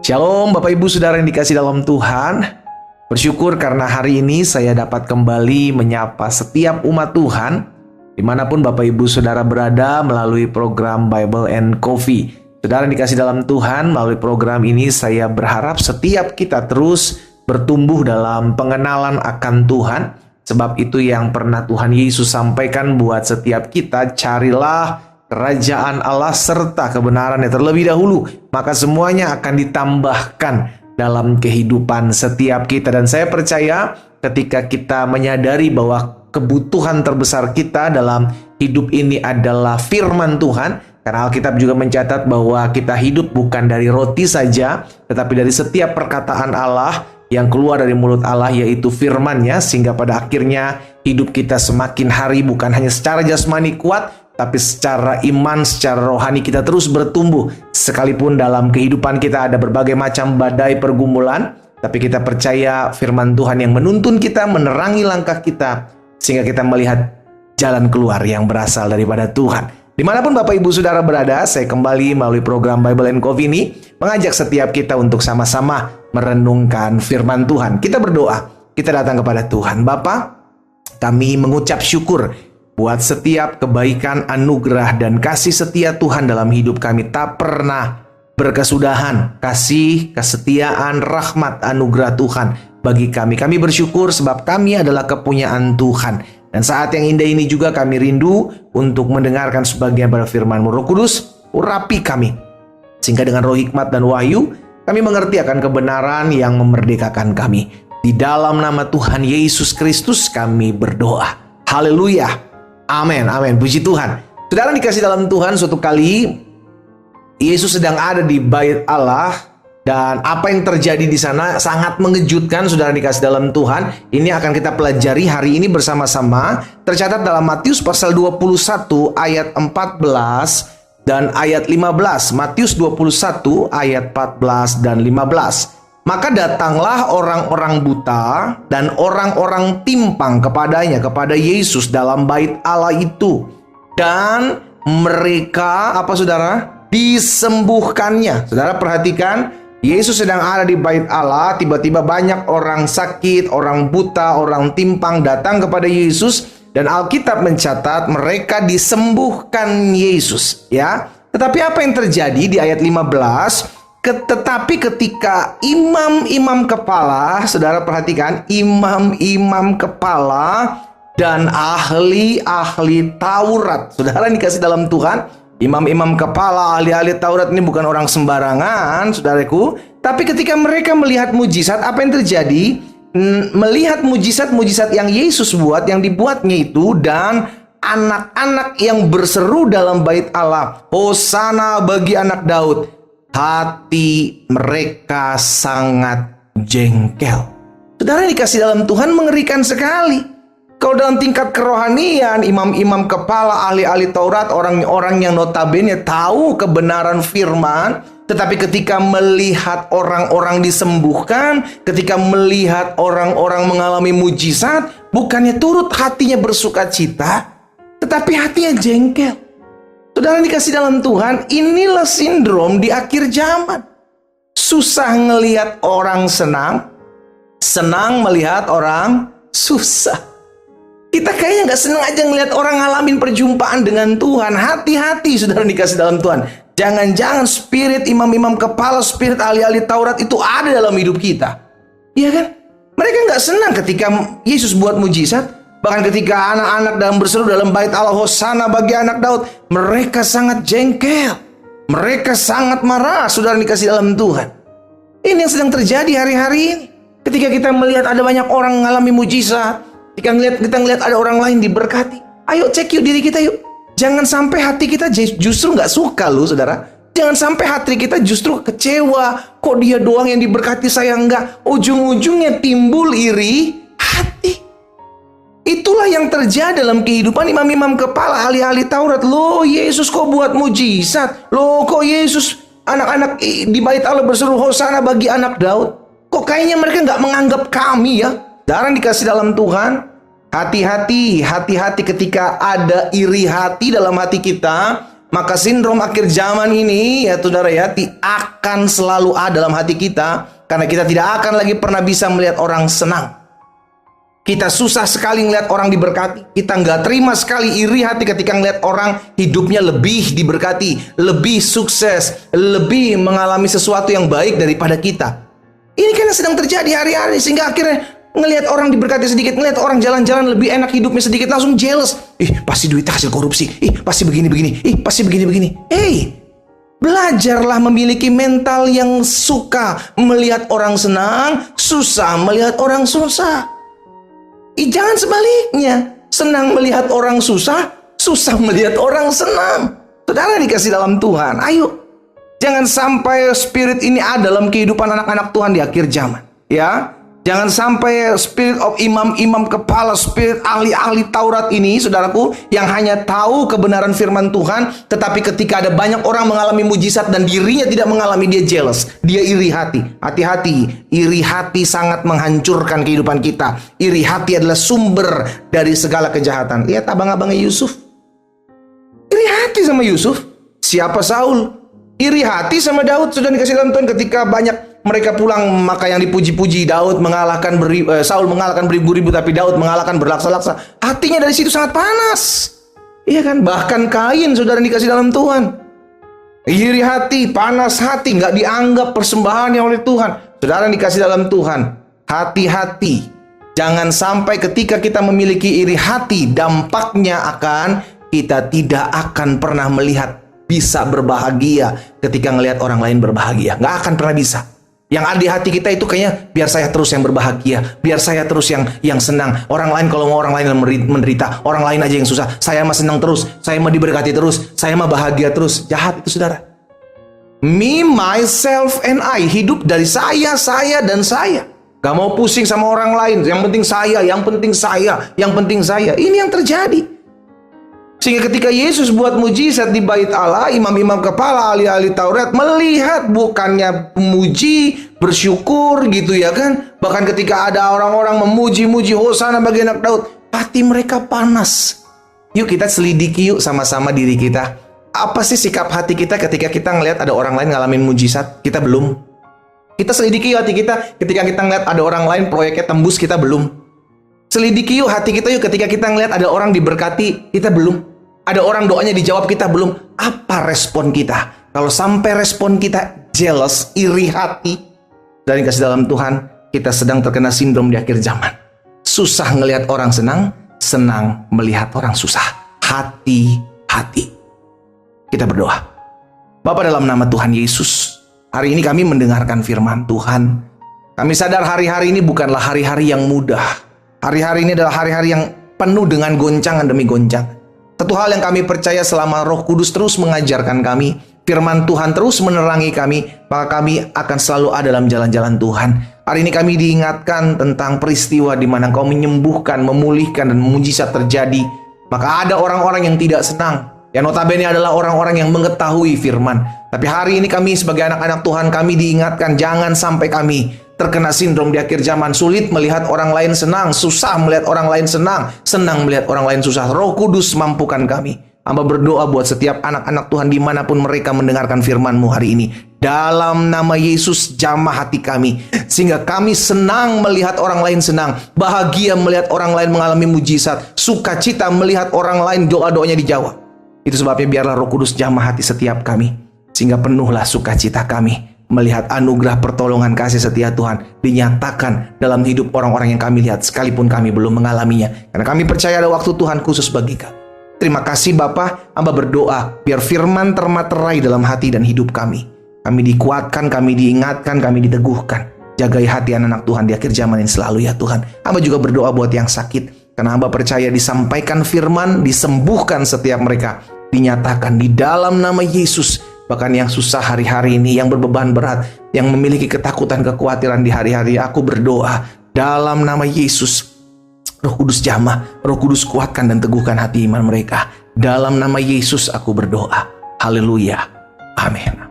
Shalom Bapak Ibu Saudara yang dikasih dalam Tuhan. Bersyukur karena hari ini saya dapat kembali menyapa setiap umat Tuhan dimanapun Bapak Ibu Saudara berada melalui program Bible and Coffee. Saudara yang dikasih dalam Tuhan, melalui program ini saya berharap setiap kita terus bertumbuh dalam pengenalan akan Tuhan. Sebab itu yang pernah Tuhan Yesus sampaikan buat setiap kita, carilah kerajaan Allah serta kebenarannya terlebih dahulu, maka semuanya akan ditambahkan dalam kehidupan setiap kita. Dan saya percaya ketika kita menyadari bahwa kebutuhan terbesar kita dalam hidup ini adalah firman Tuhan, karena Alkitab juga mencatat bahwa kita hidup bukan dari roti saja, tetapi dari setiap perkataan Allah yang keluar dari mulut Allah, yaitu firman-Nya, sehingga pada akhirnya hidup kita semakin hari bukan hanya secara jasmani kuat, tapi secara iman, secara rohani kita terus bertumbuh. Sekalipun dalam kehidupan kita ada berbagai macam badai pergumulan, tapi kita percaya firman Tuhan yang menuntun kita, menerangi langkah kita, sehingga kita melihat jalan keluar yang berasal daripada Tuhan. Dimanapun Bapak Ibu Saudara berada, saya kembali melalui program Bible and Coffee ini mengajak setiap kita untuk sama-sama merenungkan firman Tuhan. Kita berdoa, kita datang kepada Tuhan. Bapa, kami mengucap syukur buat setiap kebaikan, anugerah, dan kasih setia Tuhan dalam hidup kami. Tak pernah berkesudahan kasih, kesetiaan, rahmat, anugerah Tuhan bagi kami. Kami bersyukur sebab kami adalah kepunyaan Tuhan. Dan saat yang indah ini juga kami rindu untuk mendengarkan sebagian pada firman-Mu. Roh Kudus, urapi kami, sehingga dengan roh hikmat dan wahyu, kami mengerti akan kebenaran yang memerdekakan kami. Di dalam nama Tuhan Yesus Kristus kami berdoa. Haleluya. Amin, amin. Puji Tuhan. Saudara dikasih dalam Tuhan, suatu kali Yesus sedang ada di bait Allah, dan apa yang terjadi di sana sangat mengejutkan. Saudara dikasih dalam Tuhan, ini akan kita pelajari hari ini bersama-sama. Tercatat dalam Matius pasal 21 ayat 14 dan ayat 15. Matius 21 ayat 14 dan 15. Maka datanglah orang-orang buta dan orang-orang timpang kepadanya, kepada Yesus dalam bait Allah itu. Dan mereka, apa saudara? Disembuhkannya. Saudara perhatikan, Yesus sedang ada di bait Allah, tiba-tiba banyak orang sakit, orang buta, orang timpang datang kepada Yesus. Dan Alkitab mencatat mereka disembuhkan Yesus. Ya. Tetapi apa yang terjadi di ayat 15? Tetapi ketika imam-imam kepala, saudara perhatikan, imam-imam kepala dan ahli-ahli Taurat. Saudara dikasih dalam Tuhan, imam-imam kepala, ahli-ahli Taurat ini bukan orang sembarangan, saudaraku. Tapi ketika mereka melihat mujizat, apa yang terjadi? Melihat mujizat-mujizat yang Yesus buat, yang dibuatnya itu, dan anak-anak yang berseru dalam bait Allah, Hosana bagi anak Daud. Hati mereka sangat jengkel. Saudara yang dikasih dalam Tuhan, mengerikan sekali. Kalau dalam tingkat kerohanian, imam-imam kepala, ahli-ahli Taurat, orang-orang yang notabene tahu kebenaran firman, tetapi ketika melihat orang-orang disembuhkan, ketika melihat orang-orang mengalami mujizat, bukannya turut hatinya bersuka cita, tetapi hatinya jengkel. Saudara dikasih dalam Tuhan, inilah sindrom di akhir zaman. Susah ngelihat orang senang, senang melihat orang susah. Kita kayaknya gak senang aja ngelihat orang ngalamin perjumpaan dengan Tuhan. Hati-hati saudara dikasih dalam Tuhan. Jangan-jangan spirit imam-imam kepala, spirit ahli-ahli Taurat itu ada dalam hidup kita. Iya kan? Mereka gak senang ketika Yesus buat mujizat. Bahkan ketika anak-anak dalam berseru dalam bait Allah, Hosana bagi anak Daud, mereka sangat jengkel. Mereka sangat marah, saudara dikasih dalam Tuhan. Ini yang sedang terjadi hari-hari ini. Ketika kita melihat ada banyak orang mengalami mujizat, ketika kita melihat ada orang lain diberkati, ayo cek yuk diri kita yuk. Jangan sampai hati kita justru nggak suka loh, saudara. Jangan sampai hati kita justru kecewa. Kok dia doang yang diberkati, saya enggak. Ujung-ujungnya timbul iri hati. Itulah yang terjadi dalam kehidupan imam-imam kepala, ahli-ahli Taurat. Loh, Yesus kok buat mujizat? Loh, kok Yesus anak-anak di bait Allah berseru Hosana bagi anak Daud? Kok kayaknya mereka nggak menganggap kami ya? Darah dikasih dalam Tuhan. Hati-hati ketika ada iri hati dalam hati kita. Maka sindrom akhir zaman ini ya saudara ya akan selalu ada dalam hati kita. Karena kita tidak akan lagi pernah bisa melihat orang senang. Kita susah sekali melihat orang diberkati. Kita nggak terima sekali iri hati ketika melihat orang hidupnya lebih diberkati, lebih sukses, lebih mengalami sesuatu yang baik daripada kita. Ini kan yang sedang terjadi hari-hari, sehingga akhirnya ngelihat orang diberkati sedikit, ngelihat orang jalan-jalan lebih enak hidupnya sedikit, langsung jealous. Pasti duitnya hasil korupsi. Pasti begini-begini. Pasti begini-begini. Belajarlah memiliki mental yang suka melihat orang senang, susah melihat orang susah. Jangan sebaliknya, senang melihat orang susah, susah melihat orang senang. Saudara dikasih dalam Tuhan, ayo. Jangan sampai spirit ini ada dalam kehidupan anak-anak Tuhan di akhir zaman. Ya, jangan sampai spirit of imam-imam kepala, spirit ahli-ahli Taurat ini, saudaraku, yang hanya tahu kebenaran firman Tuhan, tetapi ketika ada banyak orang mengalami mujizat dan dirinya tidak mengalami, dia jealous, dia iri hati. Hati-hati, iri hati sangat menghancurkan kehidupan kita. Iri hati adalah sumber dari segala kejahatan. Lihat abang-abangnya Yusuf. Iri hati sama Yusuf. Siapa Saul? Iri hati sama Daud. Sudah dikasih dalam Tuhan ketika banyak mereka pulang, maka yang dipuji-puji Daud mengalahkan Saul mengalahkan beribu-ribu, tapi Daud mengalahkan berlaksa-laksa. Hatinya dari situ sangat panas. Iya kan? Bahkan Kain, saudara dikasih dalam Tuhan. Iri hati, panas hati, nggak dianggap persembahannya oleh Tuhan. Saudara dikasih dalam Tuhan, hati-hati. Jangan sampai ketika kita memiliki iri hati, dampaknya akan kita tidak akan pernah melihat bisa berbahagia ketika ngelihat orang lain berbahagia. Nggak akan pernah bisa. Yang ada di hati kita itu kayaknya biar saya terus yang berbahagia, biar saya terus yang senang. Orang lain kalau mau orang lain yang menderita, orang lain aja yang susah. Saya mah senang terus, saya mah diberkati terus, saya mah bahagia terus. Jahat itu saudara. Me, myself, and I. Hidup dari saya, dan saya. Gak mau pusing sama orang lain. Yang penting saya, yang penting saya, yang penting saya. Ini yang terjadi. Sehingga ketika Yesus buat mujizat di bait Allah, imam-imam kepala, ahli-ahli Taurat melihat, bukannya memuji, bersyukur gitu ya kan. Bahkan ketika ada orang-orang memuji-muji Hosana bagi anak Daud, hati mereka panas. Yuk kita selidiki yuk sama-sama diri kita. Apa sih sikap hati kita ketika kita ngelihat ada orang lain ngalamin mujizat, kita belum? Kita selidiki yuk hati kita ketika kita ngelihat ada orang lain proyeknya tembus, kita belum. Selidiki yuk hati kita yuk ketika kita ngelihat ada orang diberkati, kita belum. Ada orang doanya dijawab, kita belum. Apa respon kita? Kalau sampai respon kita jealous, iri hati, dan dikasih dalam Tuhan, kita sedang terkena sindrom di akhir zaman. Susah ngelihat orang senang, senang melihat orang susah. Hati-hati. Kita berdoa. Bapa, dalam nama Tuhan Yesus, hari ini kami mendengarkan firman Tuhan. Kami sadar hari-hari ini bukanlah hari-hari yang mudah. Hari-hari ini adalah hari-hari yang penuh dengan goncangan demi goncangan. Satu hal yang kami percaya, selama Roh Kudus terus mengajarkan kami, firman Tuhan terus menerangi kami, maka kami akan selalu ada dalam jalan-jalan Tuhan. Hari ini kami diingatkan tentang peristiwa di mana Engkau menyembuhkan, memulihkan, dan mujizat terjadi. Maka ada orang-orang yang tidak senang, yang notabene adalah orang-orang yang mengetahui firman. Tapi hari ini kami sebagai anak-anak Tuhan, kami diingatkan jangan sampai kami terkena sindrom di akhir zaman. Sulit melihat orang lain senang, susah melihat orang lain senang, senang melihat orang lain susah. Roh Kudus mampukan kami. Hamba berdoa buat setiap anak-anak Tuhan dimanapun mereka mendengarkan firman-Mu hari ini. Dalam nama Yesus, jamah hati kami, sehingga kami senang melihat orang lain senang, bahagia melihat orang lain mengalami mujizat, sukacita melihat orang lain doa-doanya dijawab. Itu sebabnya biarlah Roh Kudus jamah hati setiap kami, sehingga penuhlah sukacita kami melihat anugerah pertolongan kasih setia Tuhan dinyatakan dalam hidup orang-orang yang kami lihat, sekalipun kami belum mengalaminya. Karena kami percaya ada waktu Tuhan khusus bagi kami. Terima kasih Bapa, hamba berdoa biar firman termaterai dalam hati dan hidup kami. Kami dikuatkan, kami diingatkan, kami diteguhkan. Jagai hati anak-anak Tuhan di akhir zaman ini selalu ya Tuhan. Hamba juga berdoa buat yang sakit, karena hamba percaya disampaikan firman, disembuhkan setiap mereka, dinyatakan di dalam nama Yesus. Bahkan yang susah hari-hari ini, yang berbeban berat, yang memiliki ketakutan, kekhawatiran di hari-hari, aku berdoa dalam nama Yesus. Roh Kudus jamah, Roh Kudus kuatkan dan teguhkan hati iman mereka. Dalam nama Yesus aku berdoa. Haleluya. Amin.